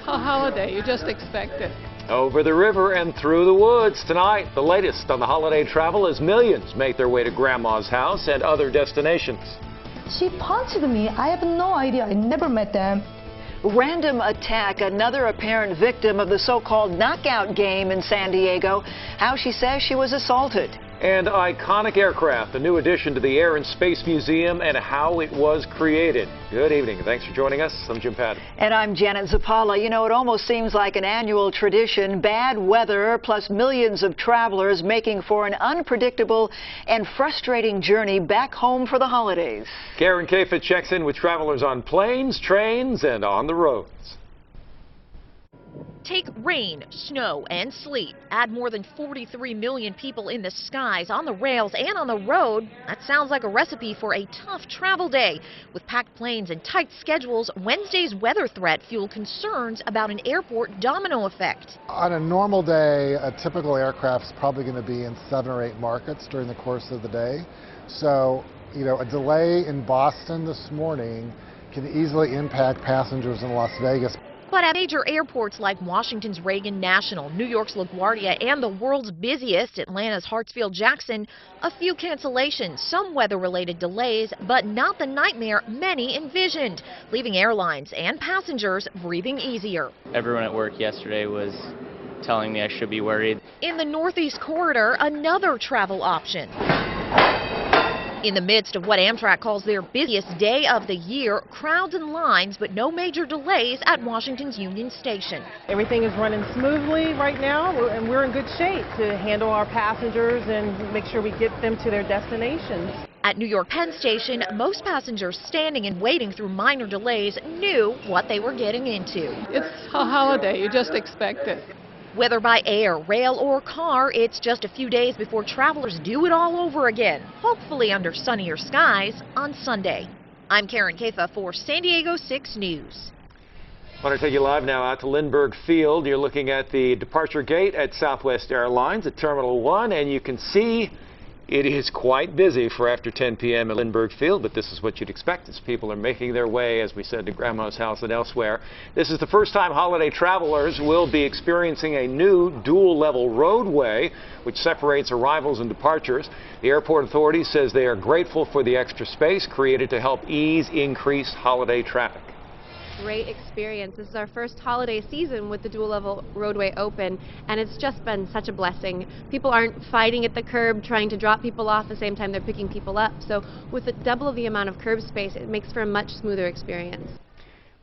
a holiday. You just expect it. Over the river and through the woods tonight. The latest on the holiday travel as millions make their way to Grandma's house and other destinations. She punched me. I have no idea. I never met them. Random attack, another apparent victim of the so-called knockout game in San Diego. How she says she was assaulted. And iconic aircraft, a new addition to the Air and Space Museum and how it was created. Good evening. Thanks for joining us. I'm Jim Patton. And I'm Janet Zapala. You know, it almost seems like an annual tradition. Bad weather plus millions of travelers making for an unpredictable and frustrating journey back home for the holidays. Karen Kafa checks in with travelers on planes, trains, and on the roads. Take rain, snow, and sleet. Add more than 43 million people in the skies, on the rails, and on the road. That sounds like a recipe for a tough travel day. With packed planes and tight schedules, Wednesday's weather threat fueled concerns about an airport domino effect. On a normal day, a typical aircraft's probably going to be in 7 or 8 markets during the course of the day. So, you know, a delay in Boston this morning can easily impact passengers in Las Vegas. But at major airports like Washington's Reagan National, New York's LaGuardia, and the world's busiest, Atlanta's Hartsfield-Jackson, a few cancellations, some weather-related delays, but not the nightmare many envisioned, leaving airlines and passengers breathing easier. Everyone at work yesterday was telling me I should be worried. In the Northeast Corridor, another travel option. In the midst of what Amtrak calls their busiest day of the year, crowds and lines, but no major delays at Washington's Union Station. Everything is running smoothly right now, and we're in good shape to handle our passengers and make sure we get them to their destinations. At New York Penn Station, most passengers standing and waiting through minor delays knew what they were getting into. It's a holiday. You just expect it. Whether by air, rail, or car, it's just a few days before travelers do it all over again, hopefully under sunnier skies on Sunday. I'm Karen Kafa for San Diego 6 News. I want to take you live now out to Lindbergh Field. You're looking at the departure gate at Southwest Airlines at Terminal 1, and you can see it is quite busy for after 10 p.m. at Lindbergh Field, but this is what you'd expect as people are making their way, as we said, to Grandma's house and elsewhere. This is the first time holiday travelers will be experiencing a new dual-level roadway which separates arrivals and departures. The airport authority says they are grateful for the extra space created to help ease increased holiday traffic. Great experience. This is our first holiday season with the dual-level roadway open, and it's just been such a blessing. People aren't fighting at the curb trying to drop people off at the same time they're picking people up. So with double the amount of curb space, it makes for a much smoother experience.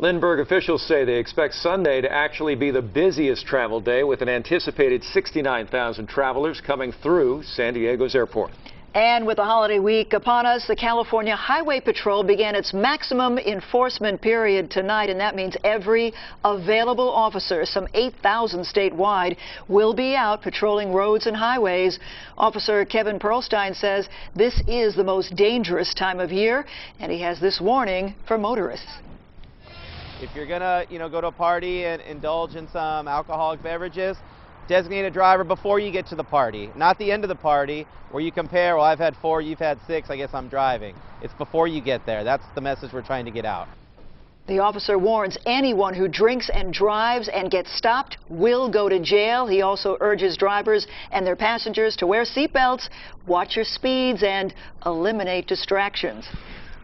Lindbergh officials say they expect Sunday to actually be the busiest travel day, with an anticipated 69,000 travelers coming through San Diego's airport. And with the holiday week upon us, the California Highway Patrol began its maximum enforcement period tonight, and that means every available officer, some 8,000 statewide, will be out patrolling roads and highways. Officer Kevin Perlstein says this is the most dangerous time of year, and he has this warning for motorists. If you're gonna, go to a party and indulge in some alcoholic beverages, designate a driver before you get to the party, not the end of the party where you compare, well, I've had 4, you've had 6, I guess I'm driving. It's before you get there. That's the message we're trying to get out. The officer warns anyone who drinks and drives and gets stopped will go to jail. He also urges drivers and their passengers to wear seatbelts, watch your speeds, and eliminate distractions.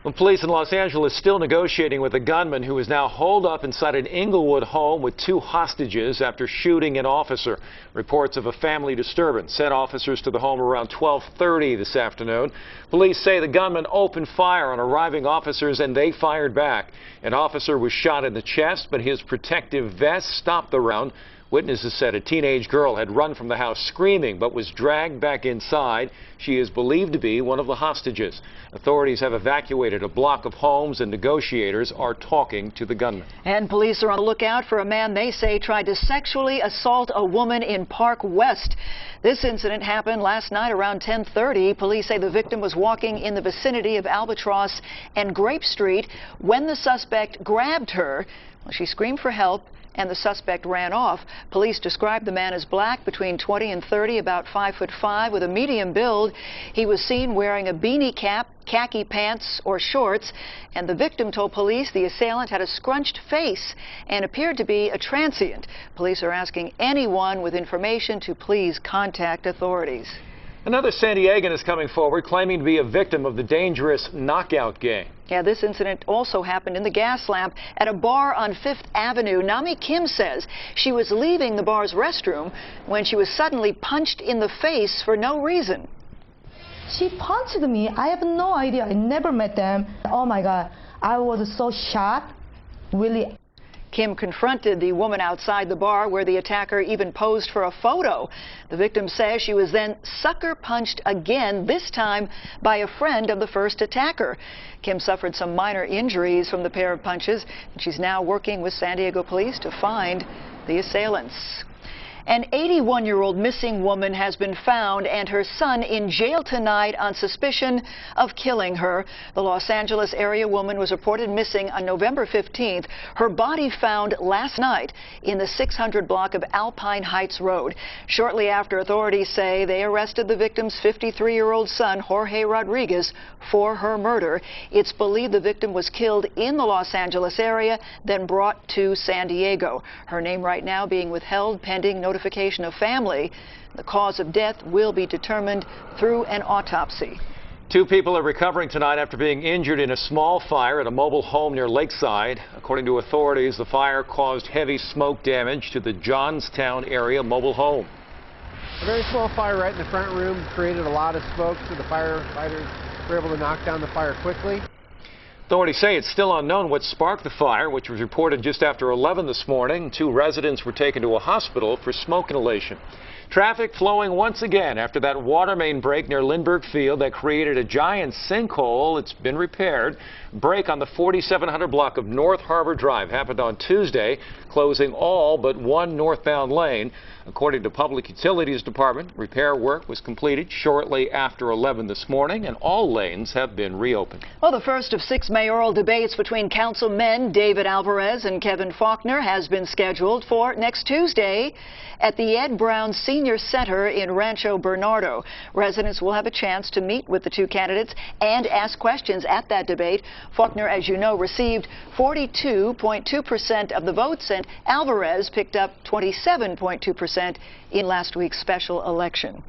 Well, police in Los Angeles still negotiating with a gunman who is now holed up inside an Inglewood home with 2 hostages after shooting an officer. Reports of a family disturbance sent officers to the home around 12:30 this afternoon. Police say the gunman opened fire on arriving officers and they fired back. An officer was shot in the chest, but his protective vest stopped the round. Witnesses said a teenage girl had run from the house screaming but was dragged back inside. She is believed to be one of the hostages. Authorities have evacuated a block of homes and negotiators are talking to the gunman. And police are on the lookout for a man they say tried to sexually assault a woman in Park West. This incident happened last night around 10:30. Police say the victim was walking in the vicinity of Albatross and Grape Street when the suspect grabbed her. Well, she screamed for help, and the suspect ran off. Police described the man as black, between 20 and 30, about 5'5", with a medium build. He was seen wearing a beanie cap, khaki pants or shorts, and the victim told police the assailant had a scrunched face and appeared to be a transient. Police are asking anyone with information to please contact authorities. Another San Diegan is coming forward claiming to be a victim of the dangerous knockout gang. Yeah, this incident also happened in the gas lamp at a bar on 5th Avenue. Nami Kim says she was leaving the bar's restroom when she was suddenly punched in the face for no reason. She punched me. I have no idea. I never met them. Oh my God. I was so shocked. Really. Kim confronted the woman outside the bar where the attacker even posed for a photo. The victim says she was then sucker punched again, this time by a friend of the first attacker. Kim suffered some minor injuries from the pair of punches, and she's now working with San Diego police to find the assailants. An 81-year-old missing woman has been found and her son in jail tonight on suspicion of killing her. The Los Angeles area woman was reported missing on November 15th. Her body found last night in the 600 block of Alpine Heights Road. Shortly after, authorities say they arrested the victim's 53-year-old son, Jorge Rodriguez, for her murder. It's believed the victim was killed in the Los Angeles area, then brought to San Diego. Her name right now being withheld pending notification of family. The cause of death will be determined through an autopsy. 2 people are recovering tonight after being injured in a small fire at a mobile home near Lakeside. According to authorities, the fire caused heavy smoke damage to the Johnstown area mobile home. A very small fire right in the front room created a lot of smoke, so the firefighters were able to knock down the fire quickly. Authorities say it's still unknown what sparked the fire, which was reported just after 11 this morning. 2 residents were taken to a hospital for smoke inhalation. Traffic flowing once again after that water main break near Lindbergh Field that created a giant sinkhole. It's been repaired. Break on the 4700 block of North Harbor Drive happened on Tuesday, closing all but one northbound lane. According to Public Utilities Department, repair work was completed shortly after 11 this morning, and all lanes have been reopened. Well, the first of 6 mayoral debates between councilmen David Alvarez and Kevin Faulkner has been scheduled for next Tuesday at the Ed Brown Senior Center in Rancho Bernardo. Residents will have a chance to meet with the 2 candidates and ask questions at that debate. Faulkner, as you know, received 42.2% of the votes, and Alvarez picked up 27.2% in last week's special election.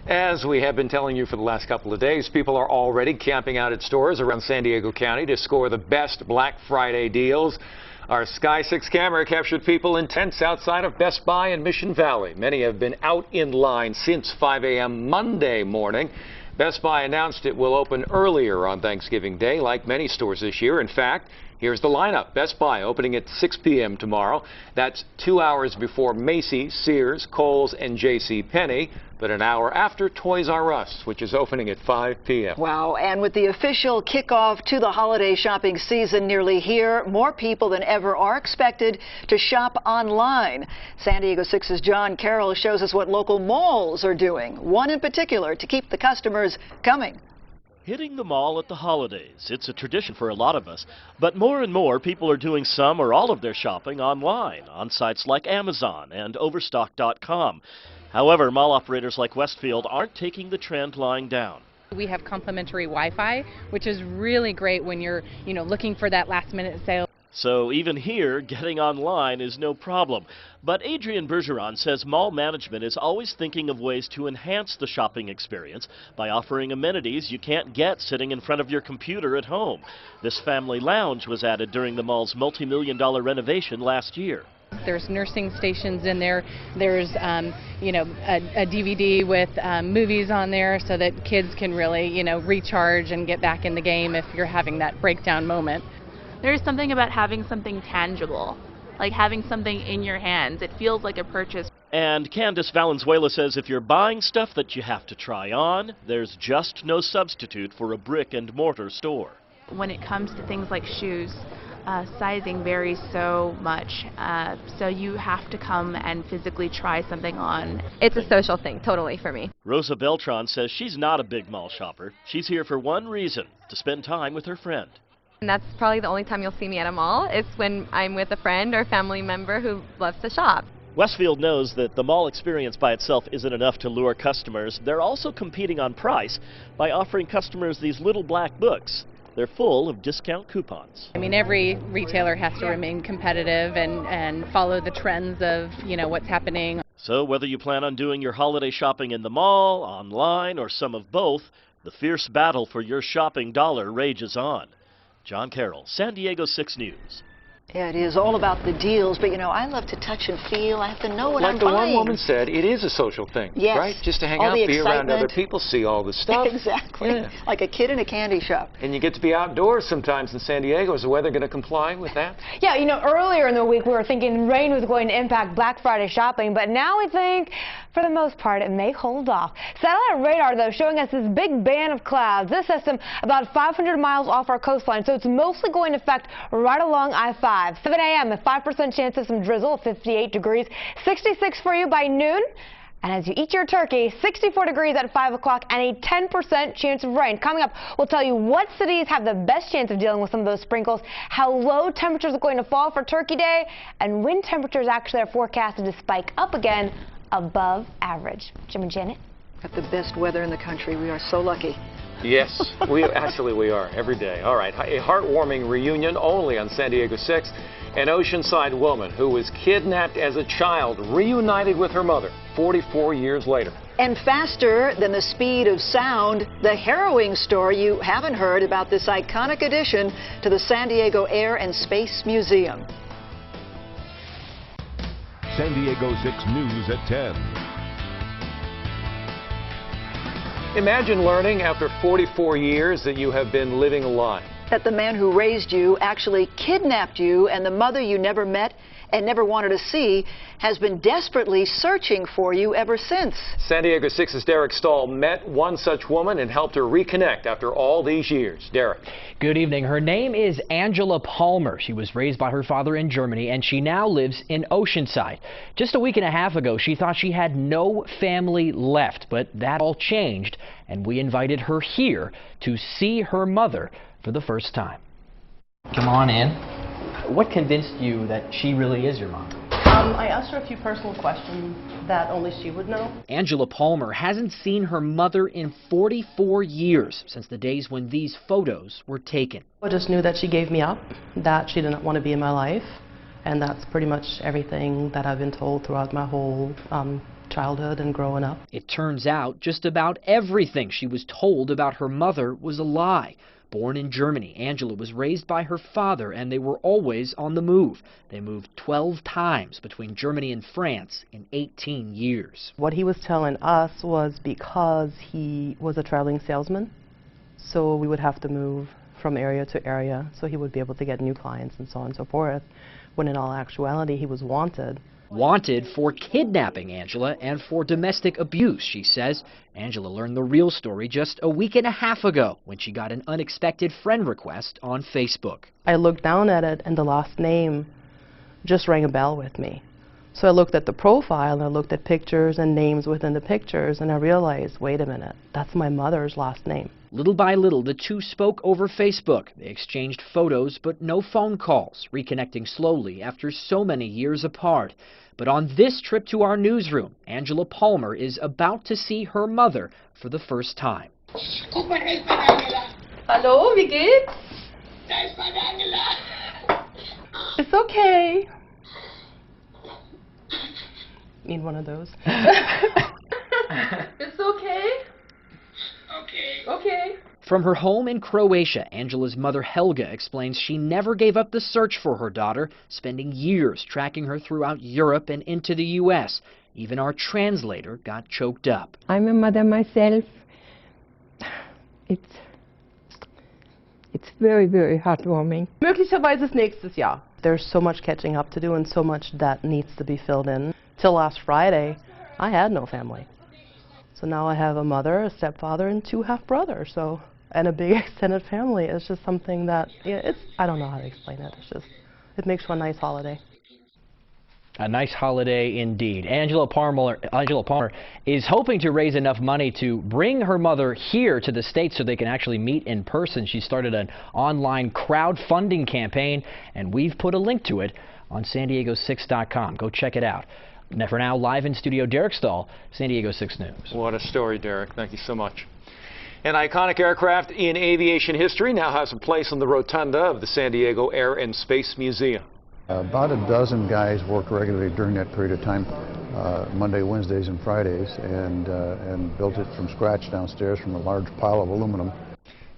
As we have been telling you for the last couple of days, people are already camping out at stores around San Diego County to score the best Black Friday deals. Our Sky 6 camera captured people in tents outside of Best Buy in Mission Valley. Many have been out in line since 5 a.m. Monday morning. Best Buy announced it will open earlier on Thanksgiving Day, like many stores this year. In fact, here's the lineup. Best Buy opening at 6 p.m. tomorrow. That's 2 hours before Macy's, Sears, Kohl's, and J.C. Penney, but an hour after Toys R Us, which is opening at 5 p.m. Wow, and with the official kickoff to the holiday shopping season nearly here, more people than ever are expected to shop online. San Diego 6's John Carroll shows us what local malls are doing, one in particular to keep the customers coming. Hitting the mall at the holidays. It's a tradition for a lot of us, but more and more people are doing some or all of their shopping online on sites like Amazon and Overstock.com. However, mall operators like Westfield aren't taking the trend lying down. We have complimentary Wi-Fi, which is really great when you're, looking for that last-minute sale. So even here, getting online is no problem. But Adrian Bergeron says mall management is always thinking of ways to enhance the shopping experience by offering amenities you can't get sitting in front of your computer at home. This family lounge was added during the mall's multi-million-dollar renovation last year. There's nursing stations in there. There's, a DVD with movies on there so that kids can really, recharge and get back in the game if you're having that breakdown moment. There's something about having something tangible, like having something in your hands. It feels like a purchase. And Candace Valenzuela says if you're buying stuff that you have to try on, there's just no substitute for a brick-and-mortar store. When it comes to things like shoes, sizing varies so much, so you have to come and physically try something on. It's a social thing, totally, for me. Rosa Beltran says she's not a big mall shopper. She's here for one reason, to spend time with her friend. And that's probably the only time you'll see me at a mall. It's when I'm with a friend or family member who loves to shop. Westfield knows that the mall experience by itself isn't enough to lure customers. They're also competing on price by offering customers these little black books. They're full of discount coupons. I mean, every retailer has to remain competitive and follow the trends of, what's happening. So whether you plan on doing your holiday shopping in the mall, online, or some of both, the fierce battle for your shopping dollar rages on. John Carroll, San Diego 6 News. Yeah, it is all about the deals, but I love to touch and feel. I have to know what I'm buying. Like the one woman said, it is a social thing, yes. right? Just to hang all out, be around excitement. other people, see all the stuff. Exactly, yeah. Like a kid in a candy shop. And you get to be outdoors sometimes in San Diego. Is the weather going to comply with that? Yeah, earlier in the week we were thinking rain was going to impact Black Friday shopping, but now we think, for the most part, it may hold off. Satellite radar, though, showing us this big band of clouds. This system about 500 miles off our coastline, so it's mostly going to affect right along I-5. 7 a.m., a 5% chance of some drizzle, 58 degrees, 66 for you by noon. And as you eat your turkey, 64 degrees at 5 o'clock and a 10% chance of rain. Coming up, we'll tell you what cities have the best chance of dealing with some of those sprinkles, how low temperatures are going to fall for Turkey Day, and when temperatures actually are forecasted to spike up again above average. Jim and Janet. Got the best weather in the country. We are so lucky. Yes, we are every day. All right, a heartwarming reunion only on San Diego 6. An Oceanside woman who was kidnapped as a child reunited with her mother 44 years later. And faster than the speed of sound, the harrowing story you haven't heard about this iconic addition to the San Diego Air and Space Museum. San Diego 6 News at 10. Imagine learning after 44 years that you have been living a lie. That the man who raised you actually kidnapped you, and the mother you never met and never wanted to see has been desperately searching for you ever since. San Diego 6's Derek Stahl met one such woman and helped her reconnect after all these years. Derek. Good evening. Her name is Angela Palmer. She was raised by her father in Germany, and she now lives in Oceanside. Just a week and a half ago, she thought she had no family left, but that all changed, and we invited her here to see her mother for the first time. Come on in. What convinced you that she really is your mom? I asked her a few personal questions that only she would know. Angela Palmer hasn't seen her mother in 44 years, since the days when these photos were taken. I just knew that she gave me up, that she didn't want to be in my life, and that's pretty much everything that I've been told throughout my whole childhood and growing up. It turns out just about everything she was told about her mother was a lie. Born in Germany, Angela was raised by her father, and they were always on the move. They moved 12 times between Germany and France in 18 years. What he was telling us was because he was a traveling salesman, so we would have to move from area to area, so he would be able to get new clients and so on and so forth, when in all actuality he was wanted. Wanted for kidnapping Angela and for domestic abuse, she says. Angela learned the real story just a week and a half ago when she got an unexpected friend request on Facebook. I looked down at it and the last name just rang a bell with me. So I looked at the profile and I looked at pictures and names within the pictures and I realized, wait a minute, that's my mother's last name. Little by little, the two spoke over Facebook. They exchanged photos but no phone calls, reconnecting slowly after so many years apart. But on this trip to our newsroom, Angela Palmer is about to see her mother for the first time. Hallo, wie geht's? It's okay. Need one of those. It's okay. Okay. From her home in Croatia, Angela's mother Helga explains she never gave up the search for her daughter, spending years tracking her throughout Europe and into the U.S. Even our translator got choked up. I'm a mother myself. It's very, very heartwarming. Möglicherweise nächstes Jahr. There's so much catching up to do and so much that needs to be filled in. Till last Friday, I had no family. So now I have a mother, a stepfather, and 2 half-brothers. And a big extended family. It's just something that, I don't know how to explain it. It makes for a nice holiday. A nice holiday indeed. Angela Palmer is hoping to raise enough money to bring her mother here to the States so they can actually meet in person. She started an online crowdfunding campaign, and we've put a link to it on SanDiego6.com. Go check it out. Now, for now, live in studio, Derek Stahl, San Diego 6 News. What a story, Derek. Thank you so much. An iconic aircraft in aviation history now has a place on the rotunda of the San Diego Air and Space Museum. About a dozen guys worked regularly during that period of time, Monday, Wednesdays, and Fridays, and built it from scratch downstairs from a large pile of aluminum.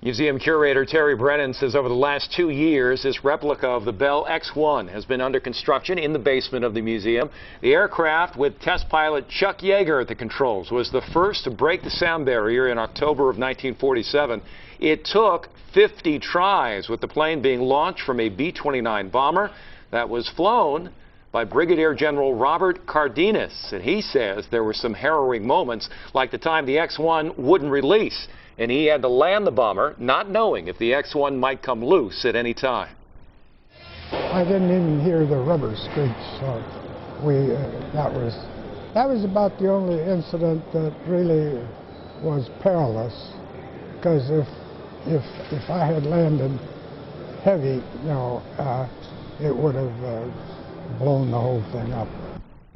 Museum curator Terry Brennan says over the last 2 years, this replica of the Bell X-1 has been under construction in the basement of the museum. The aircraft, with test pilot Chuck Yeager at the controls, was the first to break the sound barrier in October of 1947. It took 50 tries, with the plane being launched from a B-29 bomber that was flown by Brigadier General Robert Cardenas. And he says there were some harrowing moments, like the time the X-1 wouldn't release, and he had to land the bomber, not knowing if the X-1 might come loose at any time. I didn't even hear the rubber screech, so that was about the only incident that really was perilous. Because if I had landed heavy, it would have blown the whole thing up.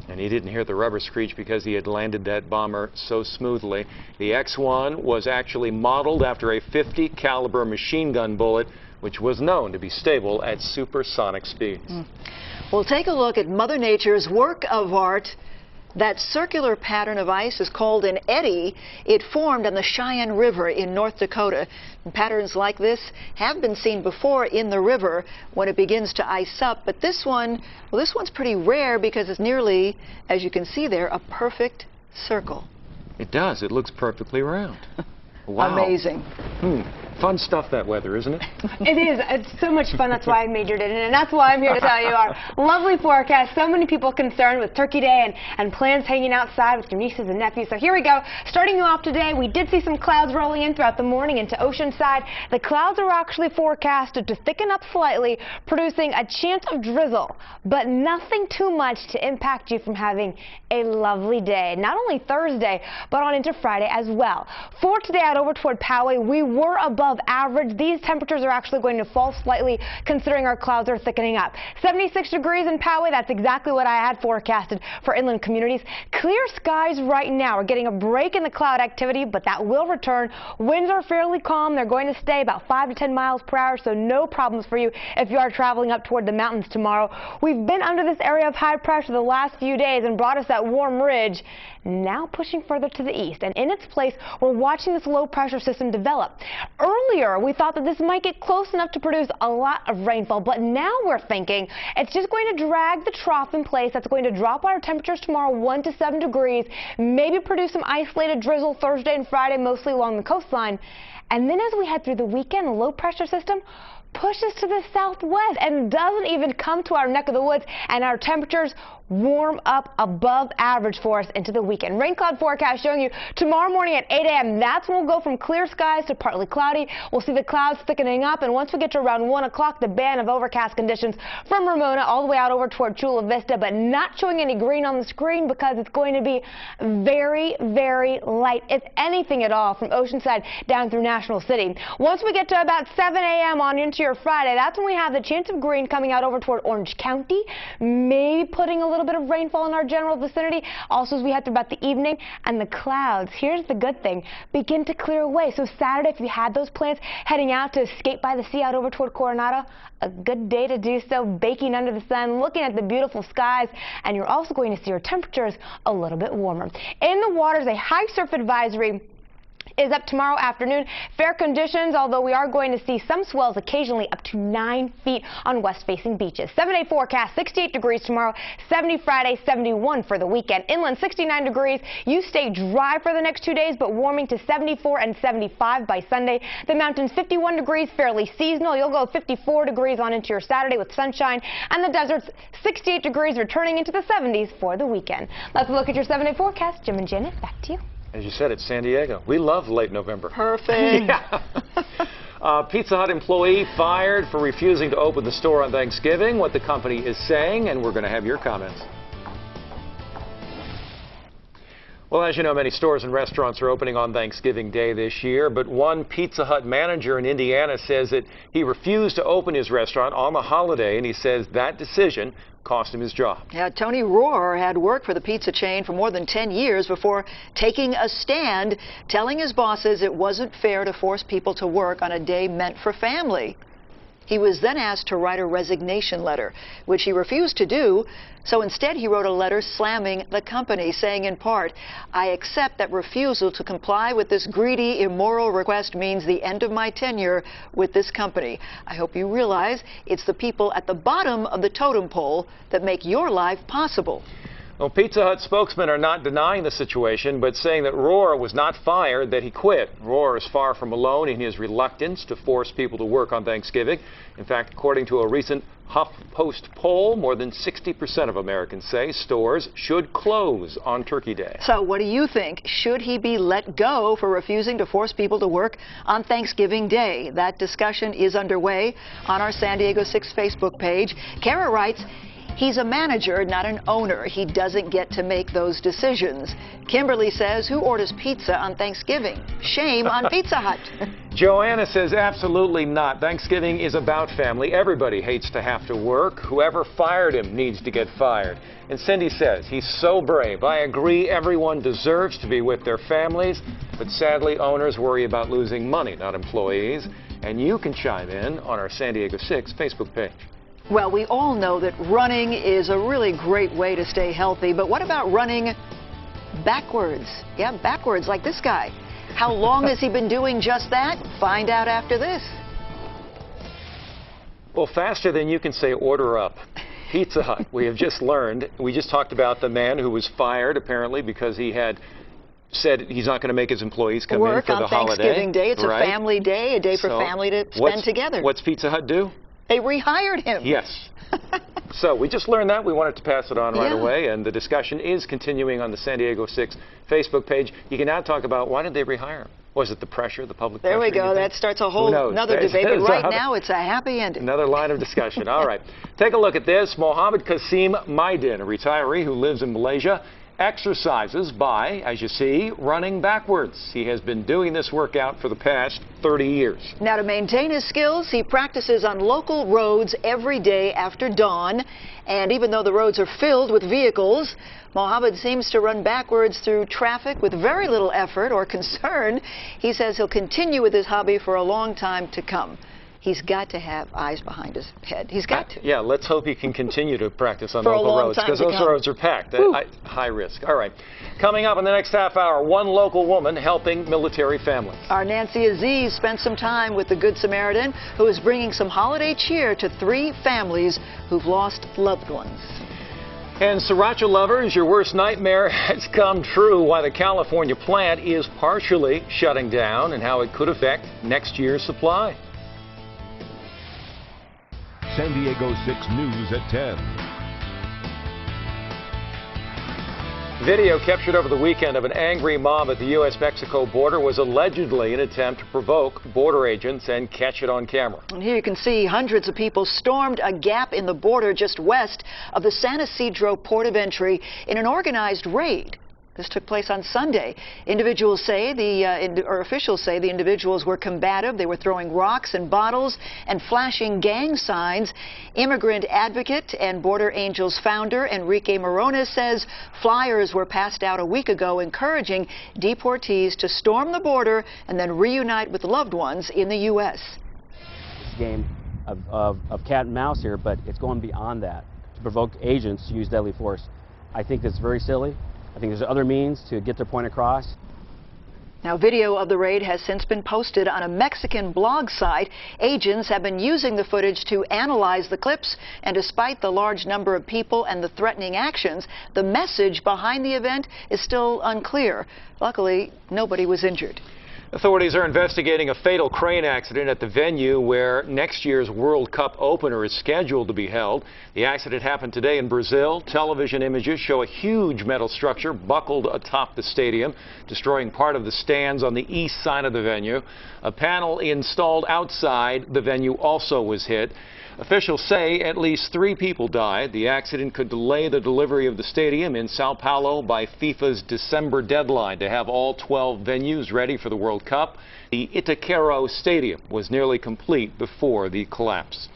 And he didn't hear the rubber screech because he had landed that bomber so smoothly. The X-1 was actually modeled after a .50 caliber machine gun bullet, which was known to be stable at supersonic speeds. Well, take a look at Mother Nature's work of art. That circular pattern of ice is called an eddy. It formed on the Cheyenne River in North Dakota. And patterns like this have been seen before in the river when it begins to ice up. But this one, well, this one's pretty rare because it's nearly, as you can see there, a perfect circle. It does. It looks perfectly round. Wow. Amazing. Fun stuff, that weather, isn't it? It is. It's so much fun. That's why I majored in it. And that's why I'm here to tell you our lovely forecast. So many people concerned with Turkey Day and plans hanging outside with your nieces and nephews. So here we go. Starting you off today, we did see some clouds rolling in throughout the morning into Oceanside. The clouds are actually forecasted to thicken up slightly, producing a chance of drizzle, but nothing too much to impact you from having a lovely day. Not only Thursday, but on into Friday as well. For today out over toward Poway, we were above average. These temperatures are actually going to fall slightly considering our clouds are thickening up. 76 degrees in Poway, that's exactly what I had forecasted for inland communities. Clear skies right now. We're getting a break in the cloud activity, but that will return. Winds are fairly calm. They're going to stay about 5 to 10 miles per hour, so no problems for you if you are traveling up toward the mountains tomorrow. We've been under this area of high pressure the last few days and brought us that warm ridge, now pushing further to the east. And in its place, we're watching this low pressure system develop. Earlier, we thought that this might get close enough to produce a lot of rainfall, but now we're thinking it's just going to drag the trough in place. That's going to drop our temperatures tomorrow 1 to 7 degrees, maybe produce some isolated drizzle Thursday and Friday, mostly along the coastline. And then as we head through the weekend, the low pressure system pushes to the southwest and doesn't even come to our neck of the woods, and our temperatures warm up above average for us into the weekend. Rain cloud forecast showing you tomorrow morning at 8 a.m. That's when we'll go from clear skies to partly cloudy. We'll see the clouds thickening up, and once we get to around 1 o'clock, the band of overcast conditions from Ramona all the way out over toward Chula Vista, but not showing any green on the screen because it's going to be very, very light, if anything at all, from Oceanside down through National City. Once we get to about 7 a.m. on into your Friday, that's when we have the chance of green coming out over toward Orange County, maybe putting a little bit of rainfall in our general vicinity. Also, as we head through about the evening, and the clouds, here's the good thing, begin to clear away. So Saturday, if you had those plans heading out to escape by the sea out over toward Coronado, a good day to do so, baking under the sun, looking at the beautiful skies, and you're also going to see your temperatures a little bit warmer. In the waters, a high surf advisory is up tomorrow afternoon. Fair conditions, although we are going to see some swells occasionally up to 9 feet on west-facing beaches. 7-day forecast, 68 degrees tomorrow, 70 Friday, 71 for the weekend. Inland, 69 degrees. You stay dry for the next 2 days, but warming to 74 and 75 by Sunday. The mountains, 51 degrees, fairly seasonal. You'll go 54 degrees on into your Saturday with sunshine. And the deserts, 68 degrees, returning into the 70s for the weekend. Let's look at your 7-day forecast. Jim and Janet, back to you. As you said, it's San Diego. We love late November. Perfect. Yeah. Pizza Hut employee fired for refusing to open the store on Thanksgiving, what the company is saying, and we're going to have your comments. Well, as you know, many stores and restaurants are opening on Thanksgiving Day this year, but one Pizza Hut manager in Indiana says that he refused to open his restaurant on the holiday, and he says that decision cost him his job. Yeah, Tony Rohr had worked for the pizza chain for more than 10 years before taking a stand, telling his bosses it wasn't fair to force people to work on a day meant for family. He was then asked to write a resignation letter, which he refused to do. So instead, he wrote a letter slamming the company, saying in part, "I accept that refusal to comply with this greedy, immoral request means the end of my tenure with this company. I hope you realize it's the people at the bottom of the totem pole that make your life possible." Well, Pizza Hut spokesmen are not denying the situation, but saying that Rohr was not fired, that he quit. Rohr is far from alone in his reluctance to force people to work on Thanksgiving. In fact, according to a recent HuffPost poll, more than 60% of Americans say stores should close on Turkey Day. So what do you think? Should he be let go for refusing to force people to work on Thanksgiving Day? That discussion is underway on our San Diego 6 Facebook page. Kara writes, "He's a manager, not an owner. He doesn't get to make those decisions." Kimberly says, "Who orders pizza on Thanksgiving? Shame on Pizza Hut." Joanna says, "Absolutely not. Thanksgiving is about family. Everybody hates to have to work. Whoever fired him needs to get fired." And Cindy says, "He's so brave. I agree everyone deserves to be with their families, but sadly owners worry about losing money, not employees." And you can chime in on our San Diego 6 Facebook page. Well, we all know that running is a really great way to stay healthy, but what about running backwards? Yeah, backwards, like this guy. How long has he been doing just that? Find out after this. Well, faster than you can say order up. Pizza Hut, we have just learned. We just talked about the man who was fired, apparently, because he had said he's not going to make his employees come in for the holiday. Work on Thanksgiving Day. It's right? A family day, a day for family to spend together. What's Pizza Hut do? They rehired him. Yes. So we just learned that. We wanted to pass it on right away, and the discussion is continuing on the San Diego 6 Facebook page. You can now talk about why did they rehire him? Was it the pressure, the public pressure? There we go. That starts a whole another debate. But right now, it's a happy ending. Another line of discussion. All right. Take a look at this. Mohammed Qasim Maidin, a retiree who lives in Malaysia, exercises by, as you see, running backwards. He has been doing this workout for the past 30 years. Now, to maintain his skills, he practices on local roads every day after dawn. And even though the roads are filled with vehicles, Mohammed seems to run backwards through traffic with very little effort or concern. He says he'll continue with his hobby for a long time to come. He's got to have eyes behind his head. He's got to. Yeah, let's hope he can continue to practice on for local roads, because those roads are packed. High risk. All right. Coming up in the next half hour, one local woman helping military families. Our Nancy Aziz spent some time with the Good Samaritan, who is bringing some holiday cheer to 3 families who've lost loved ones. And Sriracha lovers, your worst nightmare has come true. Why the California plant is partially shutting down and how it could affect next year's supply. San Diego 6 News at 10. Video captured over the weekend of an angry mob at the U.S.-Mexico border was allegedly an attempt to provoke border agents and catch it on camera. And here you can see hundreds of people stormed a gap in the border just west of the San Ysidro port of entry in an organized raid. This took place on Sunday. Individuals say officials say the individuals were combative. They were throwing rocks and bottles and flashing gang signs. Immigrant advocate and Border Angels founder Enrique Morones says flyers were passed out a week ago encouraging deportees to storm the border and then reunite with loved ones in the U.S. It's a game of cat and mouse here, but it's going beyond that to provoke agents to use deadly force. I think that's very silly. I think there's other means to get their point across. Now, video of the raid has since been posted on a Mexican blog site. Agents have been using the footage to analyze the clips, and despite the large number of people and the threatening actions, the message behind the event is still unclear. Luckily, nobody was injured. Authorities are investigating a fatal crane accident at the venue where next year's World Cup opener is scheduled to be held. The accident happened today in Brazil. Television images show a huge metal structure buckled atop the stadium, destroying part of the stands on the east side of the venue. A panel installed outside the venue also was hit. Officials say at least 3 people died. The accident could delay the delivery of the stadium in Sao Paulo by FIFA's December deadline to have all 12 venues ready for the World Cup. The Itaquero Stadium was nearly complete before the collapse.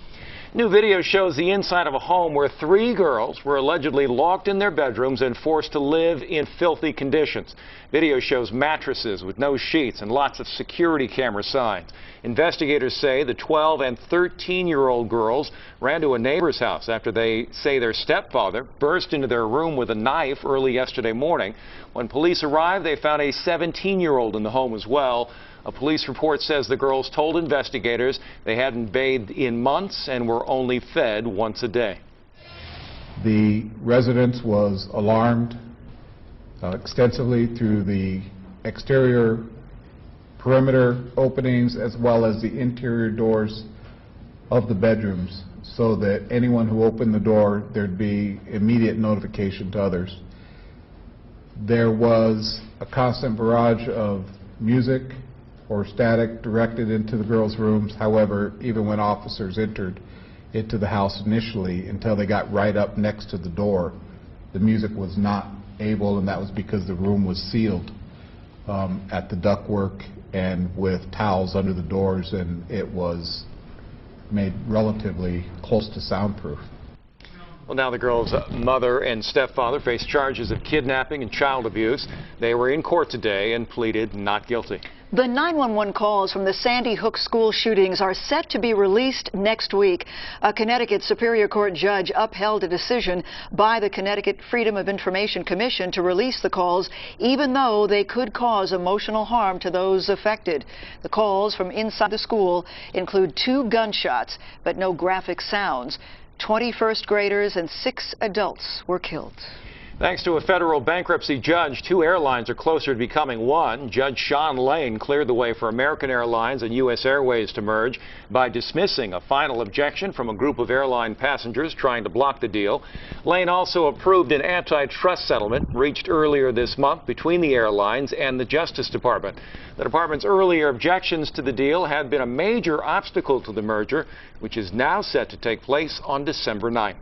New video shows the inside of a home where 3 girls were allegedly locked in their bedrooms and forced to live in filthy conditions. Video shows mattresses with no sheets and lots of security camera signs. Investigators say the 12 and 13-year-old girls ran to a neighbor's house after they say their stepfather burst into their room with a knife early yesterday morning. When police arrived, they found a 17-year-old in the home as well. A police report says the girls told investigators they hadn't bathed in months and were only fed once a day. The residence was alarmed extensively through the exterior perimeter openings as well as the interior doors of the bedrooms, so that anyone who opened the door, there'd be immediate notification to others. There was a constant barrage of music or static directed into the girls' rooms. However, even when officers entered into the house initially, until they got right up next to the door, the music was not able, and that was because the room was sealed at the ductwork and with towels under the doors, and it was made relatively close to soundproof. Well, now the girls' mother and stepfather face charges of kidnapping and child abuse. They were in court today and pleaded not guilty. The 911 calls from the Sandy Hook school shootings are set to be released next week. A Connecticut Superior Court judge upheld a decision by the Connecticut Freedom of Information Commission to release the calls, even though they could cause emotional harm to those affected. The calls from inside the school include 2 gunshots, but no graphic sounds. 20 first graders and 6 adults were killed. Thanks to a federal bankruptcy judge, 2 airlines are closer to becoming one. Judge Sean Lane cleared the way for American Airlines and U.S. Airways to merge by dismissing a final objection from a group of airline passengers trying to block the deal. Lane also approved an antitrust settlement reached earlier this month between the airlines and the Justice Department. The department's earlier objections to the deal had been a major obstacle to the merger, which is now set to take place on December 9th.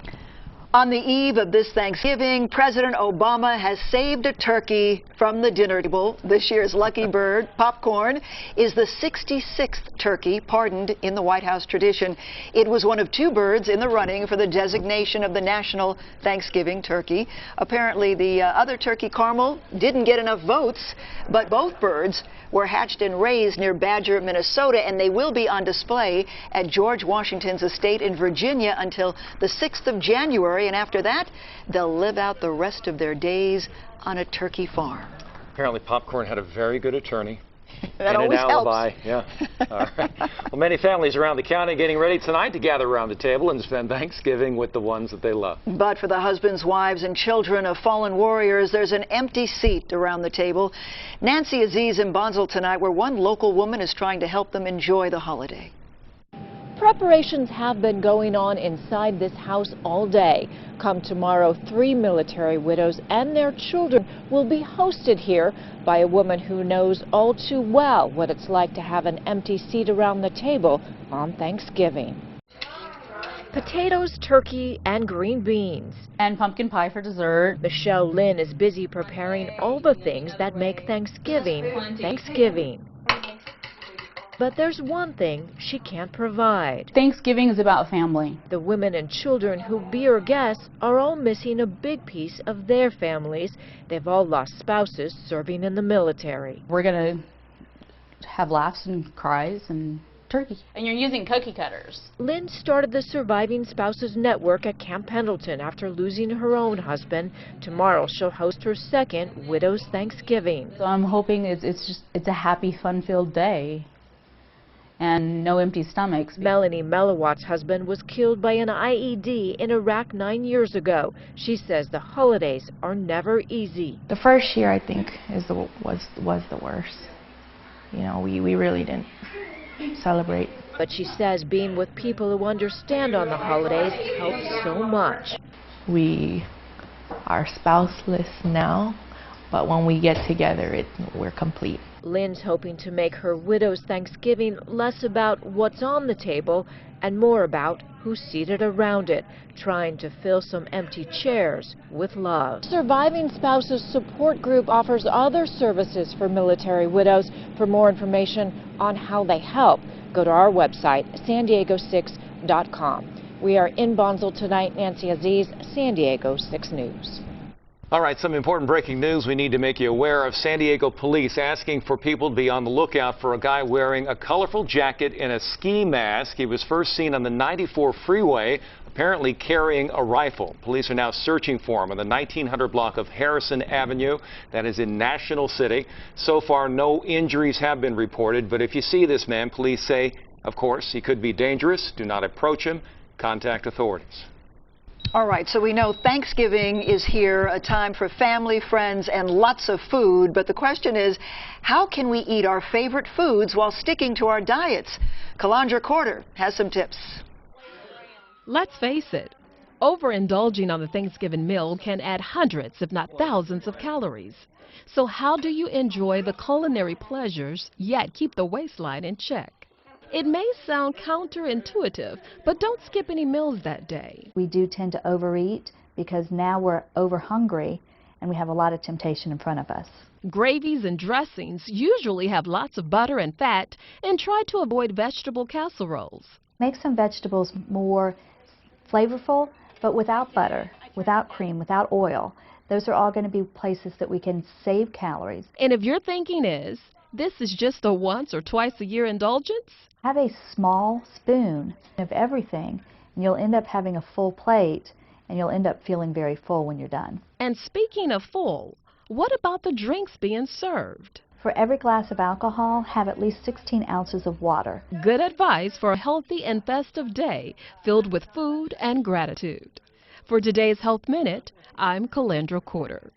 On the eve of this Thanksgiving, President Obama has saved a turkey from the dinner table. This year's lucky bird, popcorn, is the 66th turkey pardoned in the White House tradition. It was one of 2 birds in the running for the designation of the national Thanksgiving turkey. Apparently, the other turkey, Carmel, didn't get enough votes, but both birds were hatched and raised near Badger, Minnesota, and they will be on display at George Washington's estate in Virginia until the 6th of January. And after that, they'll live out the rest of their days on a turkey farm. Apparently, popcorn had a very good attorney. That and always an alibi. helps. Yeah. All right. Well, many families around the county getting ready tonight to gather around the table and spend Thanksgiving with the ones that they love. But for the husbands, wives, and children of fallen warriors, there's an empty seat around the table. Nancy Aziz in Bonsall tonight, where one local woman is trying to help them enjoy the holiday. Preparations have been going on inside this house all day. Come tomorrow, 3 military widows and their children will be hosted here by a woman who knows all too well what it's like to have an empty seat around the table on Thanksgiving. Potatoes, turkey, and green beans. And pumpkin pie for dessert. Michelle Lynn is busy preparing all the things that make Thanksgiving, Thanksgiving. But there's one thing she can't provide. Thanksgiving is about family. The women and children who'll be her guests are all missing a big piece of their families. They've all lost spouses serving in the military. We're going to have laughs and cries and turkey. And you're using cookie cutters. Lynn started the Surviving Spouses Network at Camp Pendleton after losing her own husband. Tomorrow she'll host her second Widow's Thanksgiving. So I'm hoping it's a happy, fun-filled day and no empty stomachs. Melanie Melawat's husband was killed by an IED in Iraq 9 years ago. She says the holidays are never easy. The first year, I think, was the worst. You know, we really didn't celebrate. But she says being with people who understand on the holidays helps so much. We are spouseless now, but when we get together, we're complete. Lynn's hoping to make her widow's Thanksgiving less about what's on the table and more about who's seated around it, trying to fill some empty chairs with love. Surviving Spouses Support Group offers other services for military widows. For more information on how they help, go to our website, sandiego6.com. We are in Bonneville tonight. Nancy Aziz, San Diego 6 News. All right, some important breaking news we need to make you aware of. San Diego police asking for people to be on the lookout for a guy wearing a colorful jacket and a ski mask. He was first seen on the 94 freeway, apparently carrying a rifle. Police are now searching for him on the 1900 block of Harrison Avenue. That is in National City. So far, no injuries have been reported, but if you see this man, police say, of course, he could be dangerous. Do not approach him. Contact authorities. All right, so we know Thanksgiving is here, a time for family, friends, and lots of food. But the question is, how can we eat our favorite foods while sticking to our diets? Calandra Corder has some tips. Let's face it, overindulging on the Thanksgiving meal can add hundreds, if not thousands, of calories. So how do you enjoy the culinary pleasures, yet keep the waistline in check? It may sound counterintuitive, but don't skip any meals that day. We do tend to overeat because now we're over hungry and we have a lot of temptation in front of us. Gravies and dressings usually have lots of butter and fat, and try to avoid vegetable casseroles. Make some vegetables more flavorful, but without butter, without cream, without oil. Those are all going to be places that we can save calories. And if your thinking is, this is just a once or twice a year indulgence, have a small spoon of everything, and you'll end up having a full plate, and you'll end up feeling very full when you're done. And speaking of full, what about the drinks being served? For every glass of alcohol, have at least 16 ounces of water. Good advice for a healthy and festive day filled with food and gratitude. For today's Health Minute, I'm Calandra Corder.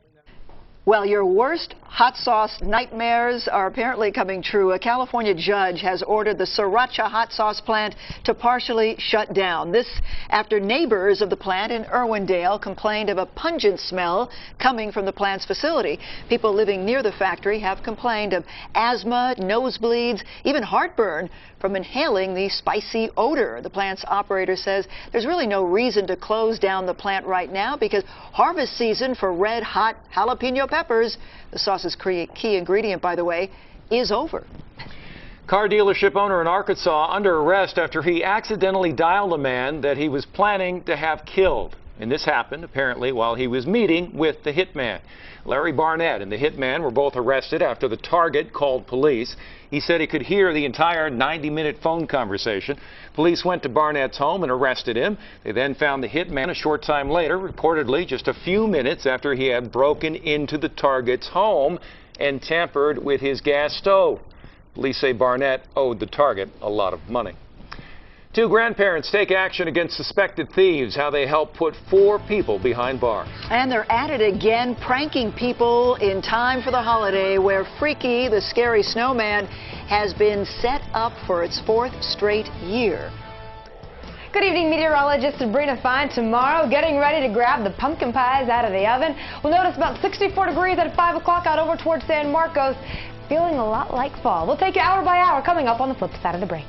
Well, your worst hot sauce nightmares are apparently coming true. A California judge has ordered the Sriracha hot sauce plant to partially shut down. This after neighbors of the plant in Irwindale complained of a pungent smell coming from the plant's facility. People living near the factory have complained of asthma, nosebleeds, even heartburn from inhaling the spicy odor. The plant's operator says there's really no reason to close down the plant right now because harvest season for red hot jalapeno peppers, the sauce's key ingredient, by the way, is over. Car dealership owner in Arkansas under arrest after he accidentally dialed a man that he was planning to have killed. And this happened, apparently, while he was meeting with the hitman. Larry Barnett and the hitman were both arrested after the target called police. He said he could hear the entire 90-minute phone conversation. Police went to Barnett's home and arrested him. They then found the hitman a short time later, reportedly just a few minutes after he had broken into the target's home and tampered with his gas stove. Police say Barnett owed the target a lot of money. 2 grandparents take action against suspected thieves, how they help put 4 people behind bars. And they're at it again, pranking people in time for the holiday, where Freaky, the scary snowman, has been set up for its 4th straight year. Good evening, meteorologist Sabrina Fine. Tomorrow, getting ready to grab the pumpkin pies out of the oven. We'll notice about 64 degrees at 5 o'clock out over towards San Marcos. Feeling a lot like fall. We'll take you hour by hour coming up on the flip side of the break.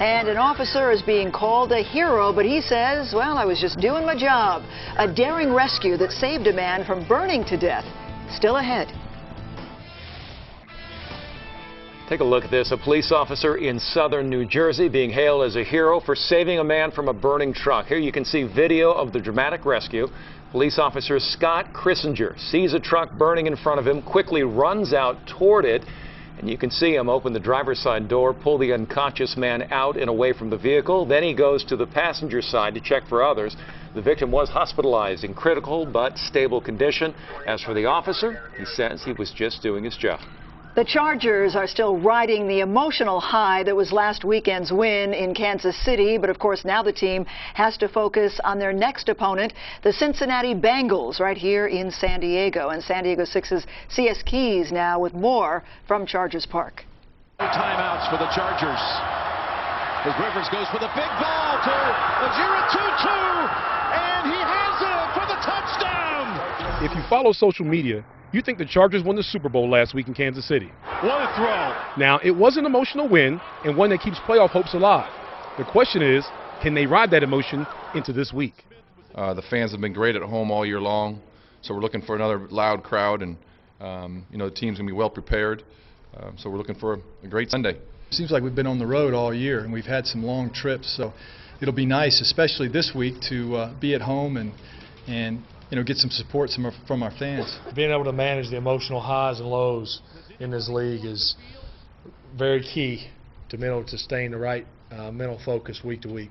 And an officer is being called a hero, but he says, well, I was just doing my job. A daring rescue that saved a man from burning to death. Still ahead. Take a look at this. A police officer in southern New Jersey being hailed as a hero for saving a man from a burning truck. Here you can see video of the dramatic rescue. Police officer Scott Christinger sees a truck burning in front of him, quickly runs out toward it. And you can see him open the driver's side door, pull the unconscious man out and away from the vehicle. Then he goes to the passenger side to check for others. The victim was hospitalized in critical but stable condition. As for the officer, he says he was just doing his job. The Chargers are still riding the emotional high that was last weekend's win in Kansas City, but of course now the team has to focus on their next opponent, the Cincinnati Bengals, right here in San Diego. And San Diego 6's C.S. Keys now with more from Chargers Park. Timeouts for the Chargers. As Rivers goes for the big ball to Ojira Tutu, and he has it for the touchdown. If you follow social media, You think the Chargers won the Super Bowl last week in Kansas City. What a throw. Now, it was an emotional win and one that keeps playoff hopes alive. The question is, can they ride that emotion into this week? The fans have been great at home all year long, so we're looking for another loud crowd, and the team's going to be well prepared, so we're looking for a great Sunday. It seems like we've been on the road all year, and we've had some long trips, so it'll be nice, especially this week, to be at home and get some support from our fans. Being able to manage the emotional highs and lows in this league is very key to being able to sustain the right mental focus week to week.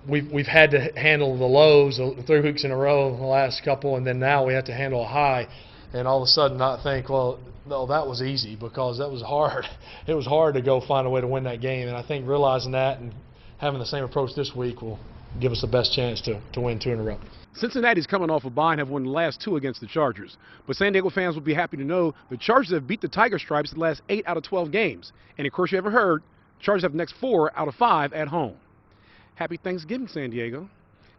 We've had to handle the lows 3 weeks in a row, the last couple, and then now we have to handle a high, and all of a sudden not think, well, no, that was easy, because that was hard. It was hard to go find a way to win that game, and I think realizing that and having the same approach this week will give us the best chance to win 2 in a row. Cincinnati's coming off a bye and have won the last 2 against the Chargers. But San Diego fans will be happy to know the Chargers have beat the Tiger Stripes the last 8 out of 12 games. And of course, you ever heard, Chargers have the next 4 out of 5 at home. Happy Thanksgiving, San Diego.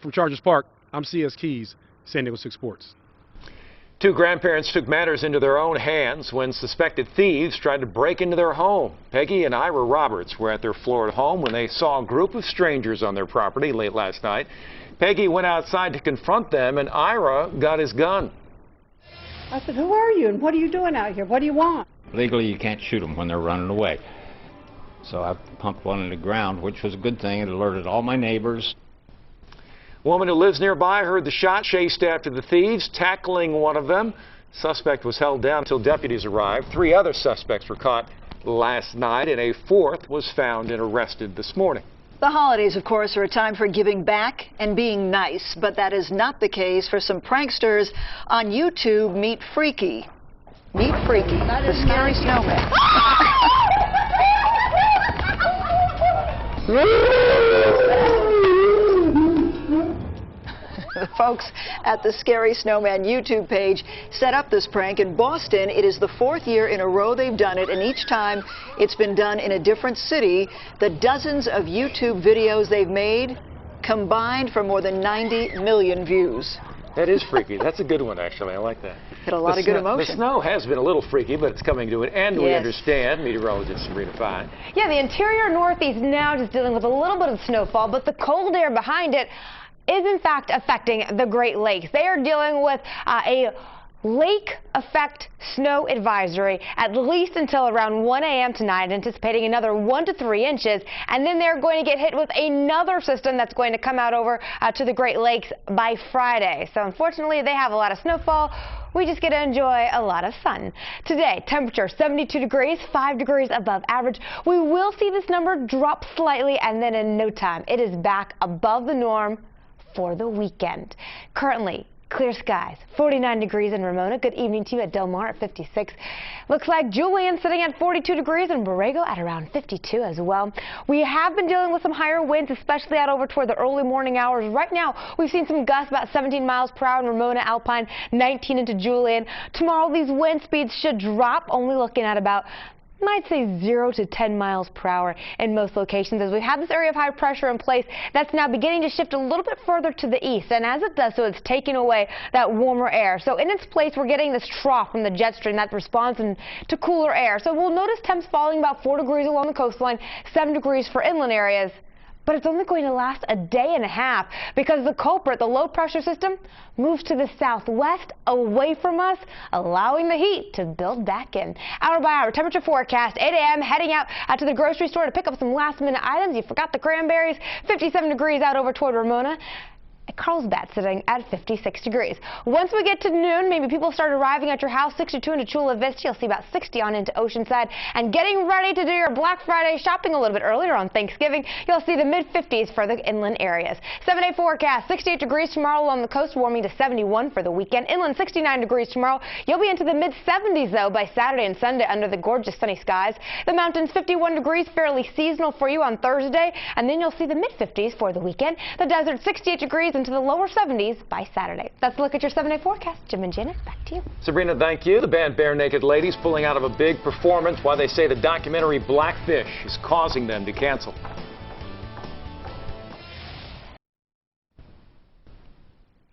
From Chargers Park, I'm C.S. Keys, San Diego 6 Sports. 2 grandparents took matters into their own hands when suspected thieves tried to break into their home. Peggy and Ira Roberts were at their Florida home when they saw a group of strangers on their property late last night. Peggy went outside to confront them, and Ira got his gun. I said, "Who are you and what are you doing out here? What do you want?" Legally, you can't shoot them when they're running away. So I pumped one in the ground, which was a good thing. It alerted all my neighbors. A woman who lives nearby heard the shot, chased after the thieves, tackling one of them. Suspect was held down until deputies arrived. 3 other suspects were caught last night, and a 4th was found and arrested this morning. The holidays, of course, are a time for giving back and being nice, but that is not the case for some pranksters on YouTube. Meet Freaky. Meet Freaky, the scary snowman. The folks at the Scary Snowman YouTube page set up this prank in Boston. It is the 4th year in a row they've done it, and each time it's been done in a different city. The dozens of YouTube videos they've made combined for more than 90 million views. That is freaky. That's a good one, actually. I like that. Hit a lot of good emotion. The snow has been a little freaky, but it's coming to an end. Yes. We understand. Meteorologist Sabrina Fine. Yeah, the interior Northeast now just dealing with a little bit of snowfall, but the cold air behind it is in fact affecting the Great Lakes. They are dealing with a lake effect snow advisory at least until around 1 a.m. tonight, anticipating another 1 to 3 inches, and then they're going to get hit with another system that's going to come out over to the Great Lakes by Friday. So unfortunately, they have a lot of snowfall. We just get to enjoy a lot of sun. Today, temperature 72 degrees, 5 degrees above average. We will see this number drop slightly, and then in no time, it is back above the norm for the weekend. Currently, clear skies, 49 degrees in Ramona. Good evening to you at Del Mar at 56. Looks like Julian sitting at 42 degrees and Borrego at around 52 as well. We have been dealing with some higher winds, especially out over toward the early morning hours. Right now, we've seen some gusts about 17 miles per hour in Ramona, Alpine, 19 into Julian. Tomorrow, these wind speeds should drop, only looking at about, I'd say 0 to 10 miles per hour in most locations, as we have this area of high pressure in place that's now beginning to shift a little bit further to the east, and as it does so, it's taking away that warmer air. So in its place, we're getting this trough from the jet stream that responds to cooler air. So we'll notice temps falling about 4 degrees along the coastline, 7 degrees for inland areas. But it's only going to last a day and a half because the culprit, the low pressure system, moves to the southwest away from us, allowing the heat to build back in. Hour by hour temperature forecast, 8 a.m. heading out to the grocery store to pick up some last minute items. You forgot the cranberries, 57 degrees out over toward Ramona. Carlsbad sitting at 56 degrees. Once we get to noon, maybe people start arriving at your house. 62 into Chula Vista. You'll see about 60 on into Oceanside. And getting ready to do your Black Friday shopping a little bit earlier on Thanksgiving, you'll see the mid-50s for the inland areas. 7-day forecast, 68 degrees tomorrow along the coast, warming to 71 for the weekend. Inland, 69 degrees tomorrow. You'll be into the mid-70s, though, by Saturday and Sunday under the gorgeous sunny skies. The mountains, 51 degrees, fairly seasonal for you on Thursday. And then you'll see the mid-50s for the weekend. The desert, 68 degrees into the lower 70s by Saturday. That's a look at your 7-day forecast. Jim and Janet, back to you. Sabrina, thank you. The band Bare Naked Ladies pulling out of a big performance while they say the documentary Blackfish is causing them to cancel.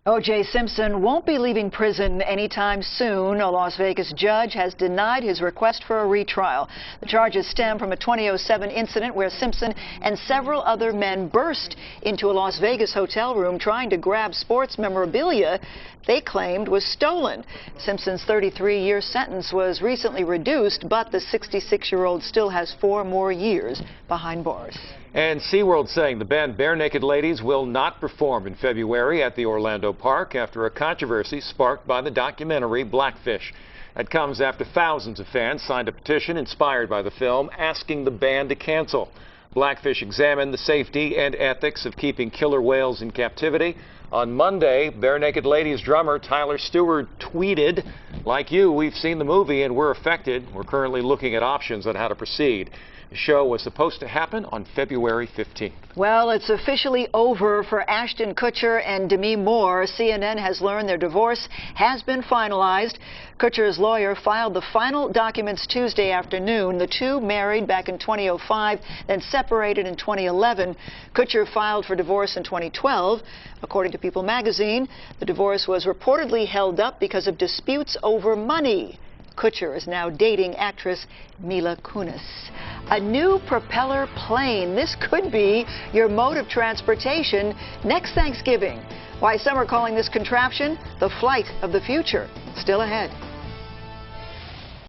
O.J. Simpson won't be leaving prison anytime soon. A Las Vegas judge has denied his request for a retrial. The charges stem from a 2007 incident where Simpson and several other men burst into a Las Vegas hotel room trying to grab sports memorabilia they claimed was stolen. Simpson's 33-year sentence was recently reduced, but the 66-year-old still has 4 more years behind bars. And SeaWorld saying the band Bare Naked Ladies will not perform in February at the Orlando Park after a controversy sparked by the documentary Blackfish. That comes after thousands of fans signed a petition inspired by the film asking the band to cancel. Blackfish examined the safety and ethics of keeping killer whales in captivity. On Monday, Bare Naked Ladies drummer Tyler Stewart tweeted, "Like you, we've seen the movie and we're affected. We're currently looking at options on how to proceed." The show was supposed to happen on February 15th. Well, it's officially over for Ashton Kutcher and Demi Moore. CNN has learned their divorce has been finalized. Kutcher's lawyer filed the final documents Tuesday afternoon. The two married back in 2005, then separated in 2011. Kutcher filed for divorce in 2012. According to People magazine, the divorce was reportedly held up because of disputes over money. Kutcher is now dating actress Mila Kunis. A new propeller plane. This could be your mode of transportation next Thanksgiving. Why some are calling this contraption the flight of the future. Still ahead.